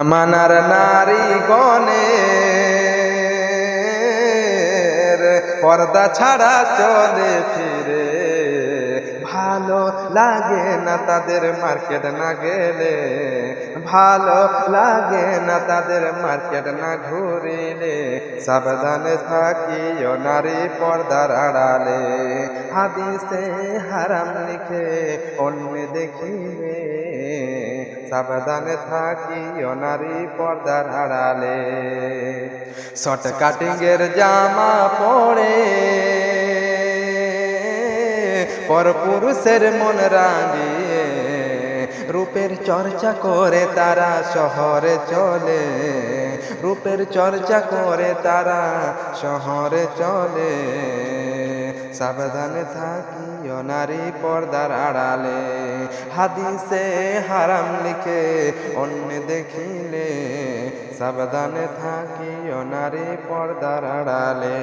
মানার নারী গণে পর্দা ছাড়া চলে ফিরে, ভালো লাগে না তাদের মার্কেট না গেলে, ভালো লাগে না তাদের মার্কেট না ঘুরিলে। সাবধানে থাকিও নারী পর্দার আড়ালে, হাদিসে হারাম লিখে অন্য দেখিবে। সাবধানে থাকিও নারী পর্দার আড়ালে। শর্ট কাটিংয়ের জামা পরে পরপুরুষের মন রাঙিয়ে, রূপের চর্চা করে তারা শহরে চলে, রূপের চর্চা করে তারা শহরে চলে। সাবধানে থাকিও নারী পর্দার আড়ালে, হাদিসে হারাম লিখে অন্য দেখিলে। সাবধানে থাকিও নারী পর্দার আড়ালে।